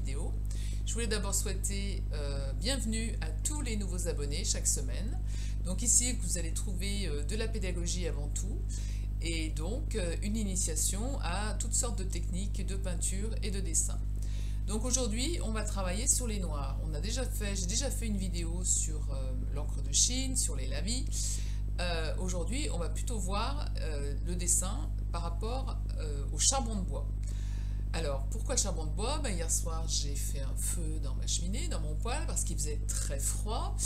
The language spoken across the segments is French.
vidéo. Je voulais d'abord souhaiter bienvenue à tous les nouveaux abonnés chaque semaine. Donc ici, vous allez trouver de la pédagogie avant tout et donc une initiation à toutes sortes de techniques de peinture et de dessin. Donc aujourd'hui, on va travailler sur les noirs. J'ai déjà fait une vidéo sur l'encre de Chine, sur les lavis. Aujourd'hui, on va plutôt voir le dessin par rapport au charbon de bois. Alors, pourquoi le charbon de bois? Hier soir, j'ai fait un feu dans ma cheminée, dans mon poêle, parce qu'il faisait très froid.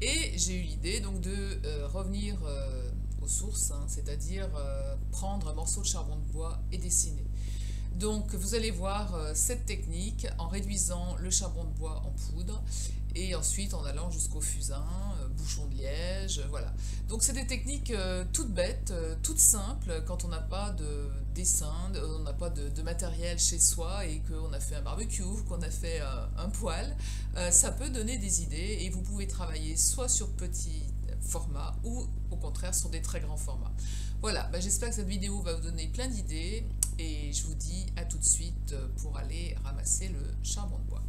Et j'ai eu l'idée donc de revenir aux sources, c'est-à-dire prendre un morceau de charbon de bois et dessiner. Donc, vous allez voir cette technique en réduisant le charbon de bois en poudre et ensuite en allant jusqu'au fusain, bouchon de liège, voilà. Donc, c'est des techniques toutes bêtes, toutes simples quand on n'a pas de dessin, on n'a pas de matériel chez soi et qu'on a fait un barbecue, qu'on a fait un poêle. Ça peut donner des idées et vous pouvez travailler soit sur petit format ou au contraire sur des très grands formats. Voilà, j'espère que cette vidéo va vous donner plein d'idées et je vous dis à tout de suite pour aller ramasser le charbon de bois.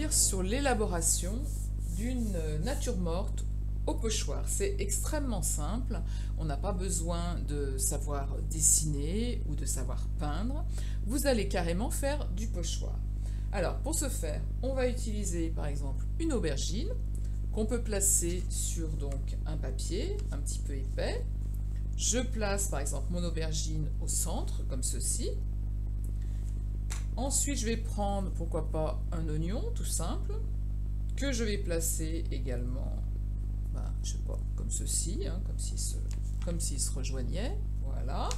Sur l'élaboration d'une nature morte au pochoir. C'est extrêmement simple, on n'a pas besoin de savoir dessiner ou de savoir peindre, vous allez carrément faire du pochoir. Alors pour ce faire, on va utiliser par exemple une aubergine qu'on peut placer sur donc un papier un petit peu épais. Je place par exemple mon aubergine au centre comme ceci. Ensuite, je vais prendre, pourquoi pas, un oignon, tout simple, que je vais placer également, je sais pas, comme ceci, comme s'il se rejoignait, voilà.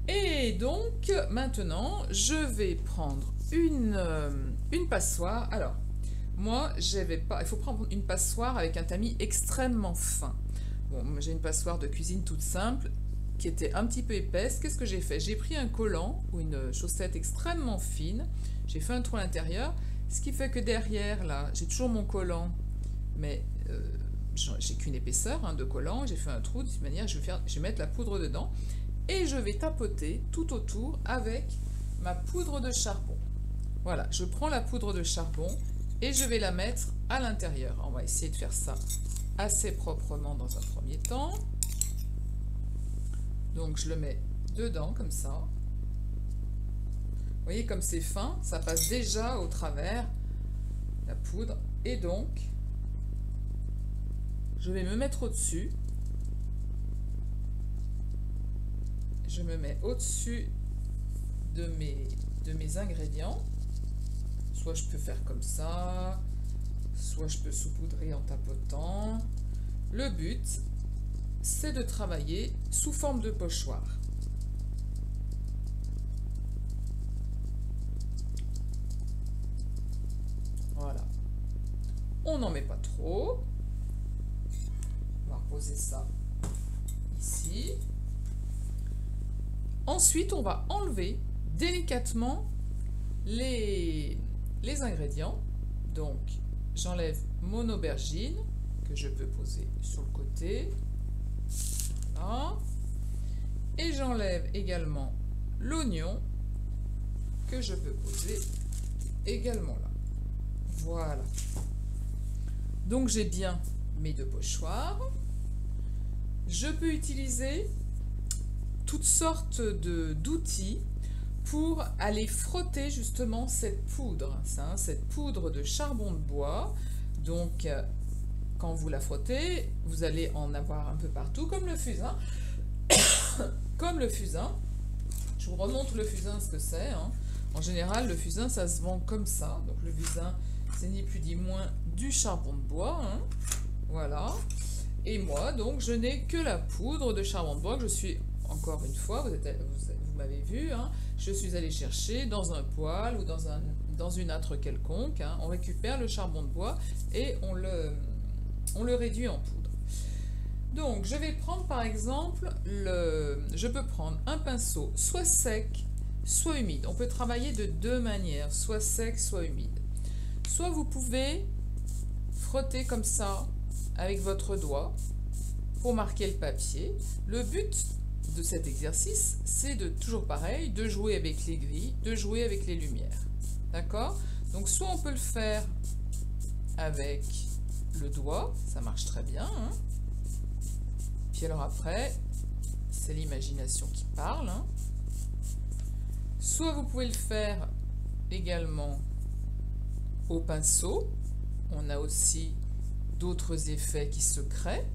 Et donc, maintenant, je vais prendre une passoire. Alors, moi, il faut prendre une passoire avec un tamis extrêmement fin. Bon, j'ai une passoire de cuisine toute simple, qui était un petit peu épaisse. Qu'est-ce que j'ai fait? J'ai pris un collant ou une chaussette extrêmement fine, j'ai fait un trou à l'intérieur, ce qui fait que derrière, là, j'ai toujours mon collant, mais j'ai qu'une épaisseur de collant, j'ai fait un trou, de cette manière, je vais mettre la poudre dedans, et je vais tapoter tout autour avec ma poudre de charbon. Voilà, je prends la poudre de charbon, et je vais la mettre à l'intérieur. On va essayer de faire ça assez proprement dans un premier temps. Donc je le mets dedans comme ça. Vous voyez comme c'est fin, ça passe déjà au travers la poudre. Et donc, je vais me mettre au-dessus. Je me mets au-dessus de mes ingrédients. Soit je peux faire comme ça, soit je peux saupoudrer en tapotant. Le but, c'est de travailler sous forme de pochoir. Voilà. On n'en met pas trop. On va reposer ça ici. Ensuite, on va enlever délicatement les ingrédients. Donc, j'enlève mon aubergine que je peux poser sur le côté. Voilà. Et j'enlève également l'oignon que je peux poser également là. Voilà. Donc j'ai bien mes deux pochoirs. Je peux utiliser toutes sortes d'outils pour aller frotter justement cette poudre, cette poudre de charbon de bois. Donc quand vous la frottez, vous allez en avoir un peu partout, comme le fusain. Comme le fusain. Je vous remontre le fusain, ce que c'est. En général, le fusain, ça se vend comme ça. Donc le fusain, c'est ni plus ni moins du charbon de bois. Voilà. Et moi, donc, je n'ai que la poudre de charbon de bois que je suis, encore une fois, vous m'avez vu, hein, je suis allée chercher dans un poêle ou dans une âtre quelconque. Hein. On récupère le charbon de bois et on le réduit en poudre. Donc, je vais prendre par exemple, je peux prendre un pinceau soit sec, soit humide. On peut travailler de deux manières, soit sec, soit humide. Soit vous pouvez frotter comme ça avec votre doigt pour marquer le papier. Le but de cet exercice, c'est de toujours pareil, de jouer avec les grilles, de jouer avec les lumières. D'accord? Donc, soit on peut le faire avec le doigt, ça marche très bien, hein. Puis alors après, c'est l'imagination qui parle. Hein. Soit vous pouvez le faire également au pinceau. On a aussi d'autres effets qui se créent.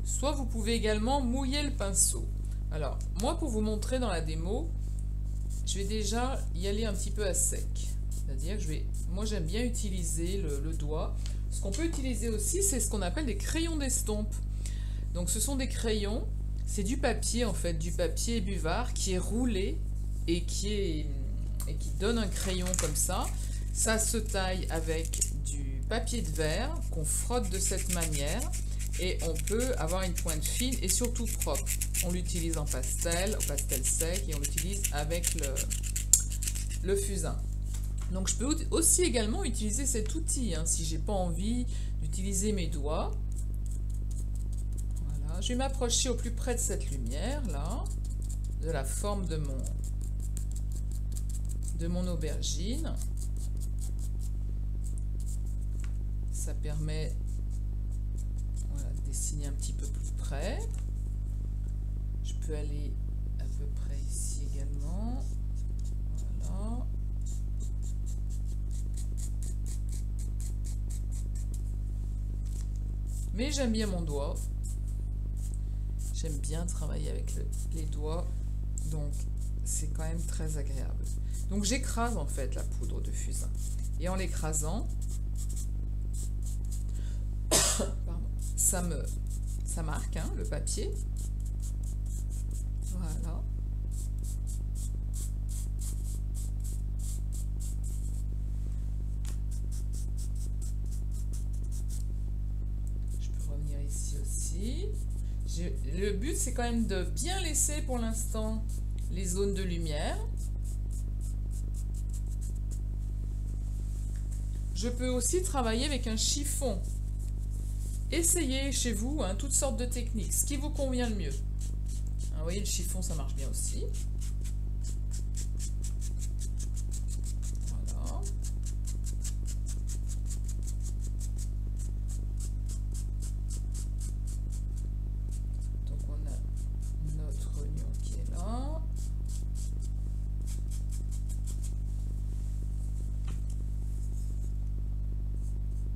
Soit vous pouvez également mouiller le pinceau. Alors, moi pour vous montrer dans la démo, je vais déjà y aller un petit peu à sec. C'est-à-dire que moi j'aime bien utiliser le doigt. Ce qu'on peut utiliser aussi, c'est ce qu'on appelle des crayons d'estompe. Donc ce sont des crayons, c'est du papier en fait, du papier buvard qui est roulé et qui donne un crayon comme ça. Ça se taille avec du papier de verre qu'on frotte de cette manière et on peut avoir une pointe fine et surtout propre. On l'utilise en pastel, au pastel sec et on l'utilise avec le fusain. Donc je peux aussi également utiliser cet outil, hein, si j'ai pas envie d'utiliser mes doigts. Voilà, je vais m'approcher au plus près de cette lumière là, de la forme de mon aubergine. Ça permet de dessiner un petit peu plus près. Je peux aller à peu près ici également. Voilà. Mais j'aime bien mon doigt. J'aime bien travailler avec les doigts. Donc, c'est quand même très agréable. Donc, j'écrase en fait la poudre de fusain. Et en l'écrasant, ça marque hein, le papier. Voilà. Le but, c'est quand même de bien laisser pour l'instant les zones de lumière. Je peux aussi travailler avec un chiffon. Essayez chez vous hein, toutes sortes de techniques, ce qui vous convient le mieux. Hein, vous voyez, le chiffon, ça marche bien aussi. Voilà. Donc on a notre oignon qui est là.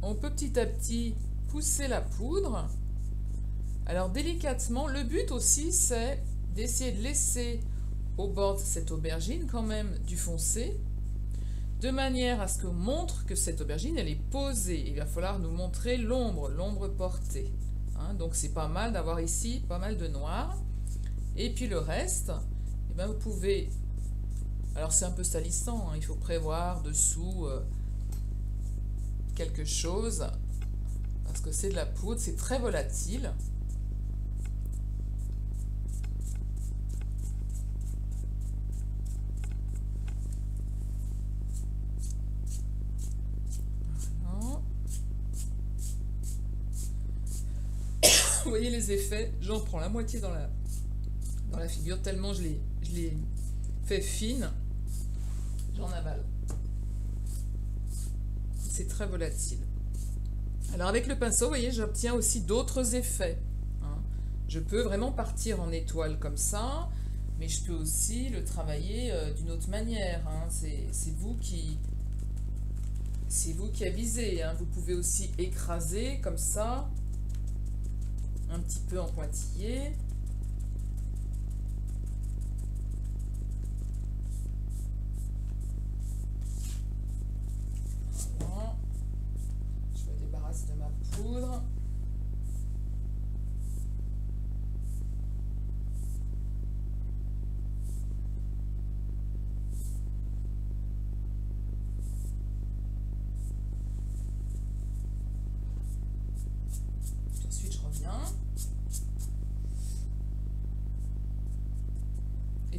On peut petit à petit pousser la poudre. Alors délicatement, le but aussi c'est d'essayer de laisser au bord de cette aubergine quand même du foncé, de manière à ce qu'on montre que cette aubergine elle est posée. Il va falloir nous montrer l'ombre portée. Hein, donc c'est pas mal d'avoir ici pas mal de noir. Et puis le reste, eh bien, vous pouvez... Alors c'est un peu salissant, hein, il faut prévoir dessous quelque chose, parce que c'est de la poudre, c'est très volatile. Voilà. Vous voyez les effets, j'en prends la moitié dans la figure, tellement je l'ai fait fine, j'en avale. C'est très volatile. Alors avec le pinceau, vous voyez, j'obtiens aussi d'autres effets. Hein. Je peux vraiment partir en étoile comme ça, mais je peux aussi le travailler d'une autre manière. Hein. C'est vous qui avisez. Hein. Vous pouvez aussi écraser comme ça, un petit peu en pointillé. Voilà.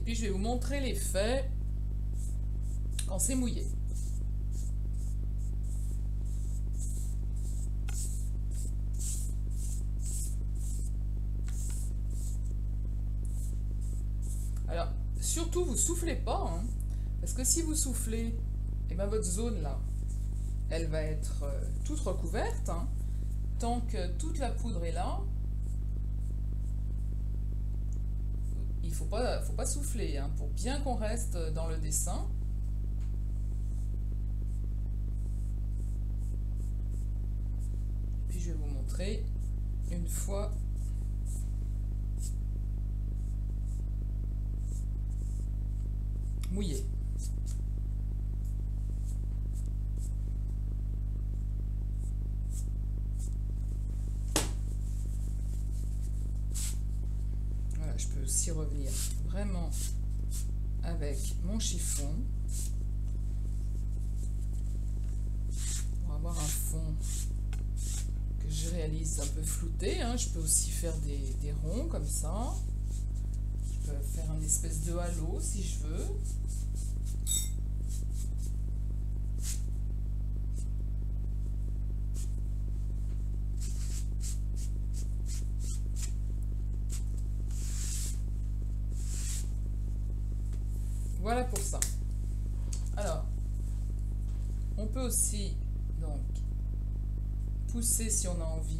puis je vais vous montrer l'effet quand c'est mouillé. Alors, surtout, vous soufflez pas, hein, parce que si vous soufflez, et bien votre zone là, elle va être toute recouverte, hein, tant que toute la poudre est là. Il faut pas souffler, hein, pour bien qu'on reste dans le dessin. Puis je vais vous montrer une fois mouillé. Voilà, je peux aussi revenir vraiment avec mon chiffon pour avoir un fond que je réalise un peu flouté, hein. Je peux aussi faire des ronds comme ça. Je peux faire une espèce de halo si je veux. Voilà pour ça. Alors, on peut aussi donc pousser si on a envie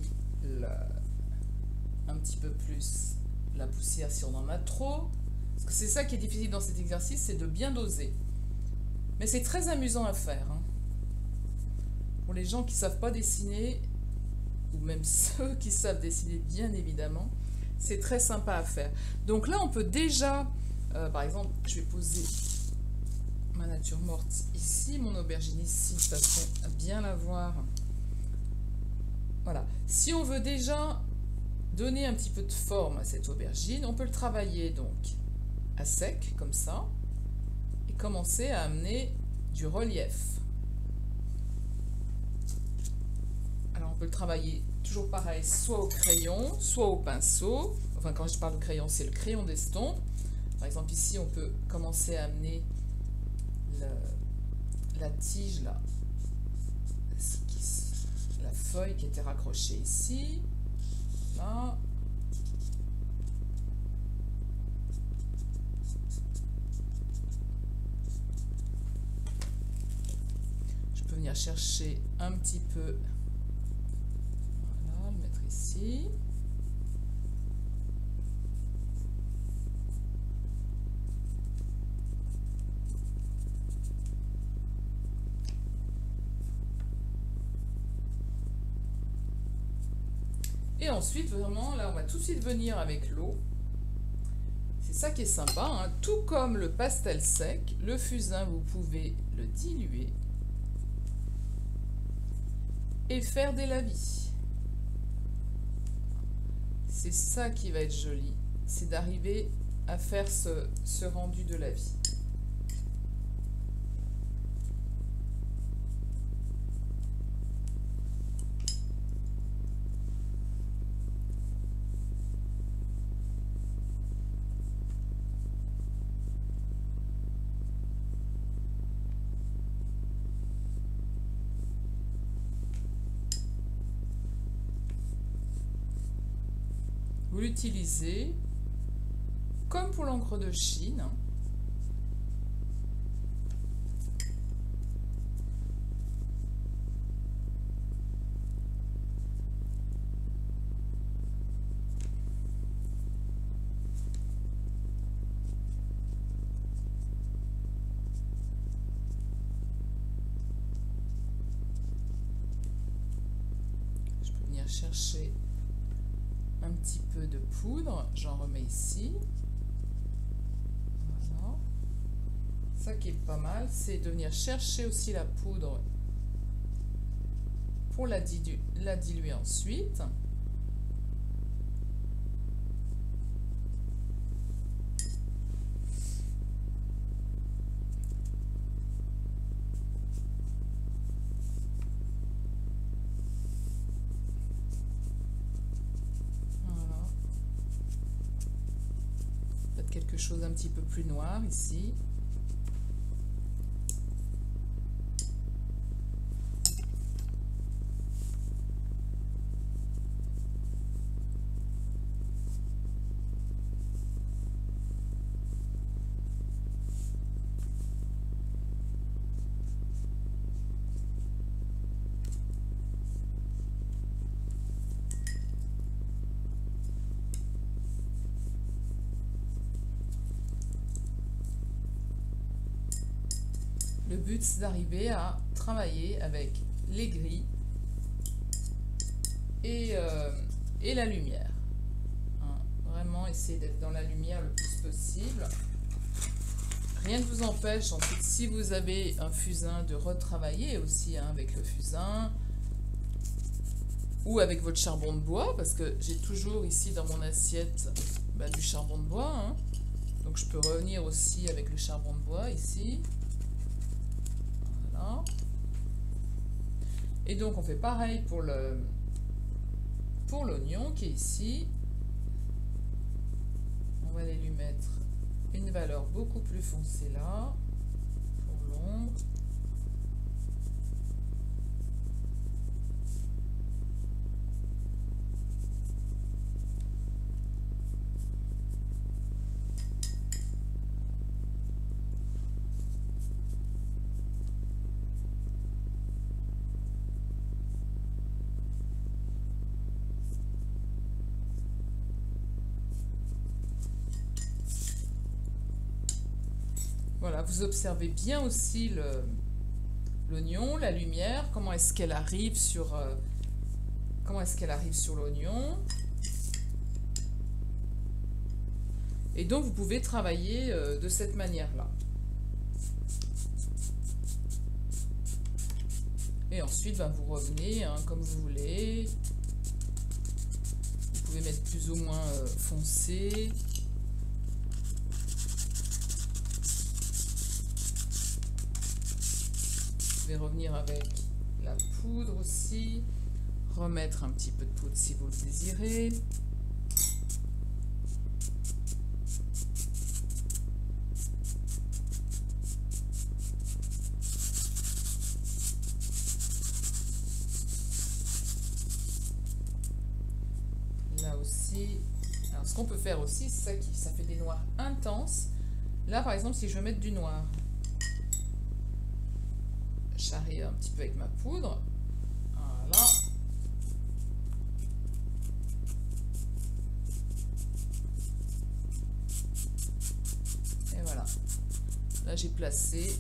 un petit peu plus la poussière si on en a trop. Parce que c'est ça qui est difficile dans cet exercice, c'est de bien doser. Mais c'est très amusant à faire, hein. Pour les gens qui ne savent pas dessiner, ou même ceux qui savent dessiner bien évidemment, c'est très sympa à faire. Donc là on peut déjà, par exemple, je vais poser ma nature morte ici, mon aubergine ici, de façon à bien la voir. Voilà. Si on veut déjà donner un petit peu de forme à cette aubergine, on peut le travailler donc à sec, comme ça, et commencer à amener du relief. Alors on peut le travailler toujours pareil, soit au crayon, soit au pinceau. Enfin, quand je parle de crayon, c'est le crayon d'estompe. Par exemple, ici, on peut commencer à amener la tige, là, la feuille qui était raccrochée ici. Là. Je peux venir chercher un petit peu. Voilà, le mettre ici. Et ensuite, vraiment, là, on va tout de suite venir avec l'eau. C'est ça qui est sympa, hein. Tout comme le pastel sec, le fusain, vous pouvez le diluer et faire des lavis. C'est ça qui va être joli, c'est d'arriver à faire ce rendu de lavis. Vous l'utilisez comme pour l'encre de Chine. Je peux venir chercher un petit peu de poudre, j'en remets ici. Voilà. Ça qui est pas mal, c'est de venir chercher aussi la poudre pour la diluer ensuite. quelque chose un petit peu plus noir ici. Le but, c'est d'arriver à travailler avec les gris et la lumière. Hein, vraiment essayer d'être dans la lumière le plus possible. Rien ne vous empêche, ensuite, si vous avez un fusain, de retravailler aussi hein, avec le fusain ou avec votre charbon de bois, parce que j'ai toujours ici dans mon assiette du charbon de bois. Hein. Donc je peux revenir aussi avec le charbon de bois ici. Voilà. Et donc on fait pareil pour l'oignon qui est ici. On va aller lui mettre une valeur beaucoup plus foncée là, pour l'ombre. Voilà, vous observez bien aussi l'oignon, la lumière, comment est-ce qu'elle arrive sur l'oignon. Et donc vous pouvez travailler de cette manière-là. Et ensuite, vous revenez hein, comme vous voulez. Vous pouvez mettre plus ou moins foncé. Je vais revenir avec la poudre aussi, remettre un petit peu de poudre si vous le désirez. Là aussi, alors ce qu'on peut faire aussi, c'est ça fait des noirs intenses. Là par exemple, si je veux mettre du noir, charrier un petit peu avec ma poudre, voilà. Et voilà. Là j'ai placé.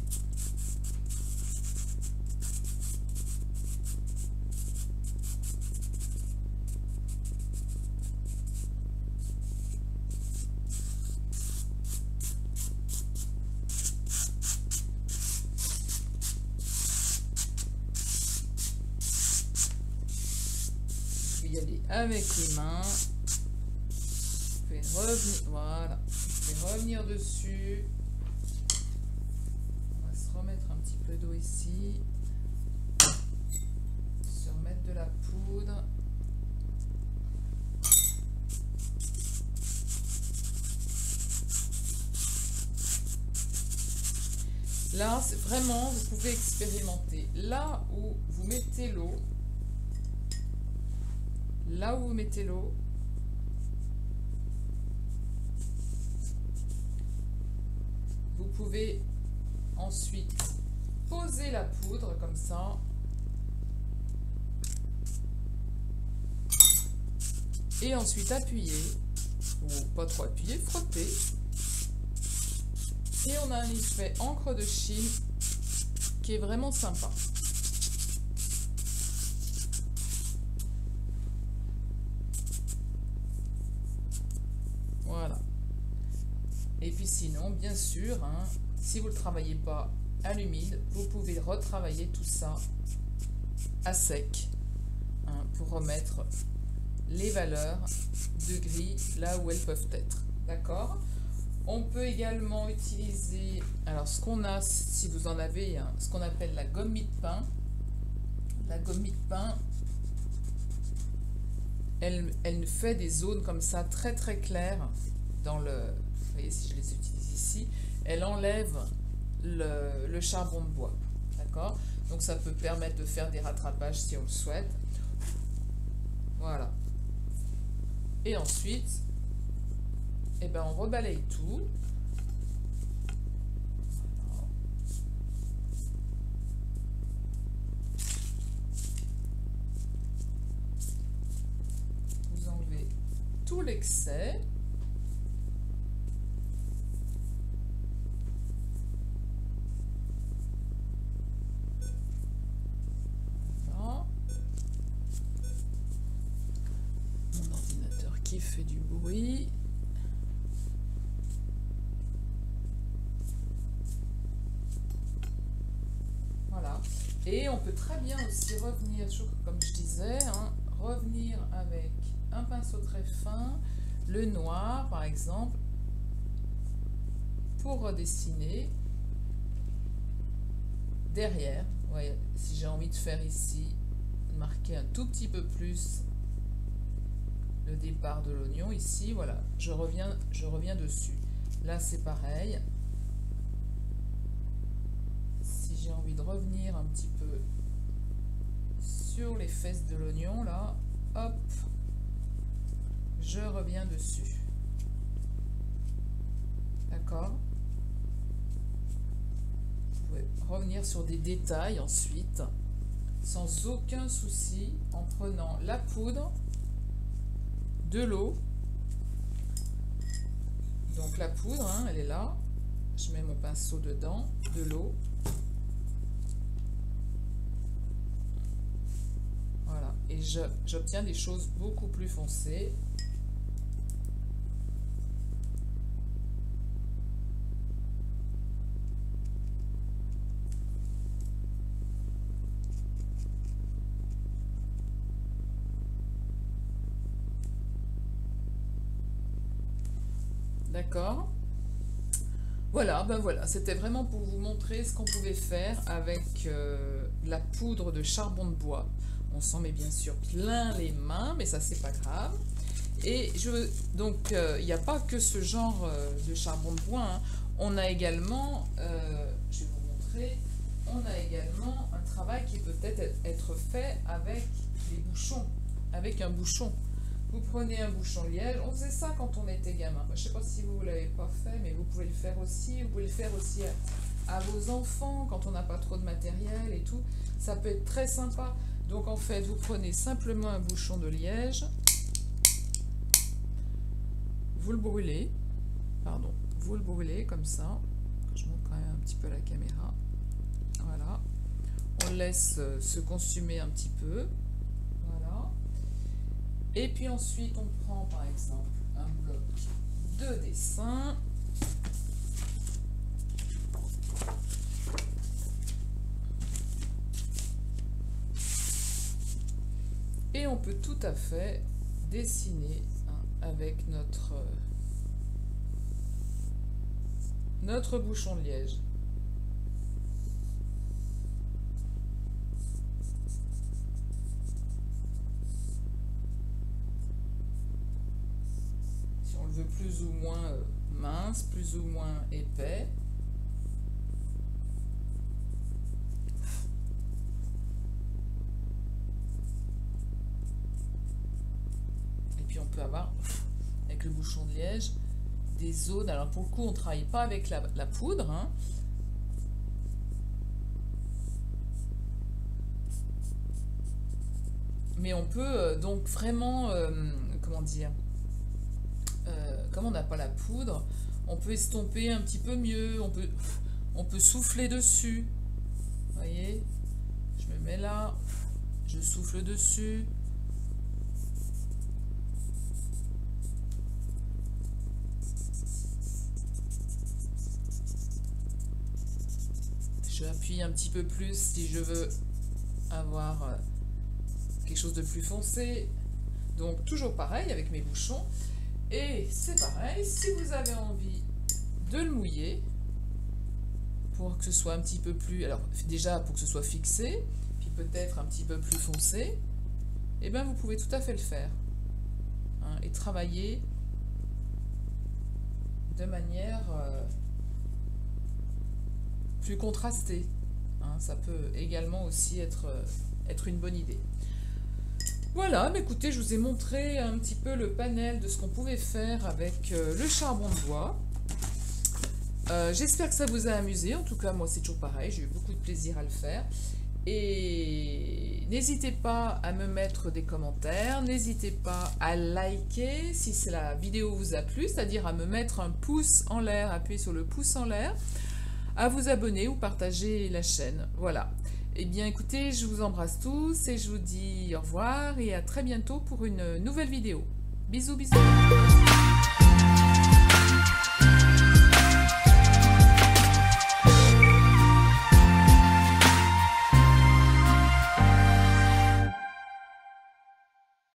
Y aller avec les mains. Je vais revenir, voilà, je vais revenir dessus. On va se remettre un petit peu d'eau ici. Se remettre de la poudre. Là, c'est vraiment, vous pouvez expérimenter. Là où vous mettez l'eau, vous pouvez ensuite poser la poudre comme ça. Et ensuite appuyer, ou pas trop appuyer, frotter. Et on a un effet encre de Chine qui est vraiment sympa. Voilà. Et puis sinon, bien sûr, hein, si vous ne le travaillez pas à l'humide, vous pouvez retravailler tout ça à sec hein, pour remettre les valeurs de gris là où elles peuvent être. D'accord ? On peut également utiliser, alors ce qu'on a, si vous en avez, hein, ce qu'on appelle la gomme mie-de-pain. La gomme mie-de-pain, elle fait des zones comme ça très très claires dans le... voyez, si je les utilise ici, elle enlève le charbon de bois. D'accord? Donc ça peut permettre de faire des rattrapages si on le souhaite. Voilà. Et ensuite, eh ben, on rebalaye tout. Voilà. Vous enlevez tout l'excès. Qui fait du bruit. Voilà. Et on peut très bien aussi revenir, comme je disais, hein, revenir avec un pinceau très fin, le noir par exemple, pour redessiner derrière. Vous voyez, si j'ai envie de faire ici, marquer un tout petit peu plus le départ de l'oignon ici, voilà, je reviens dessus. Là c'est pareil, si j'ai envie de revenir un petit peu sur les fesses de l'oignon, là, hop, je reviens dessus. D'accord? Vous pouvez revenir sur des détails ensuite, sans aucun souci, en prenant la poudre, de l'eau, donc la poudre, hein, elle est là, je mets mon pinceau dedans, de l'eau, voilà, et j'obtiens des choses beaucoup plus foncées. D'accord? Voilà, ben voilà, c'était vraiment pour vous montrer ce qu'on pouvait faire avec la poudre de charbon de bois. On s'en met bien sûr plein les mains, mais ça c'est pas grave. Et donc il n'y a pas que ce genre de charbon de bois, hein. On a également, je vais vous montrer, on a également un travail qui peut être fait avec les bouchons, avec un bouchon. Vous prenez un bouchon liège, on faisait ça quand on était gamin. Je ne sais pas si vous ne l'avez pas fait, mais vous pouvez le faire aussi. Vous pouvez le faire aussi à vos enfants quand on n'a pas trop de matériel et tout. Ça peut être très sympa. Donc en fait, vous prenez simplement un bouchon de liège, vous le brûlez, comme ça. Je montre quand même un petit peu la caméra. Voilà. On laisse se consumer un petit peu. Voilà. Et puis ensuite, on prend par exemple un bloc de dessin. Et on peut tout à fait dessiner, hein, avec notre bouchon de liège. Plus ou moins mince, plus ou moins épais. Et puis on peut avoir, avec le bouchon de liège, des zones. Alors pour le coup, on ne travaille pas avec la poudre, hein. Mais on peut donc vraiment, comment dire, comme on n'a pas la poudre, on peut estomper un petit peu mieux, on peut souffler dessus. Vous voyez, je me mets là, je souffle dessus. Je appuie un petit peu plus si je veux avoir quelque chose de plus foncé. Donc toujours pareil avec mes bouchons. Et c'est pareil, si vous avez envie de le mouiller, pour que ce soit un petit peu plus... Alors déjà pour que ce soit fixé, puis peut-être un petit peu plus foncé, et bien vous pouvez tout à fait le faire. Hein, et travailler de manière plus contrastée. Hein, ça peut également aussi être une bonne idée. Voilà, mais écoutez, je vous ai montré un petit peu le panel de ce qu'on pouvait faire avec le charbon de bois. J'espère que ça vous a amusé. En tout cas, moi, c'est toujours pareil. J'ai eu beaucoup de plaisir à le faire. Et n'hésitez pas à me mettre des commentaires. N'hésitez pas à liker si la vidéo vous a plu, c'est-à-dire à me mettre un pouce en l'air, appuyer sur le pouce en l'air, à vous abonner ou partager la chaîne. Voilà. Eh bien, écoutez, je vous embrasse tous et je vous dis au revoir et à très bientôt pour une nouvelle vidéo. Bisous, bisous.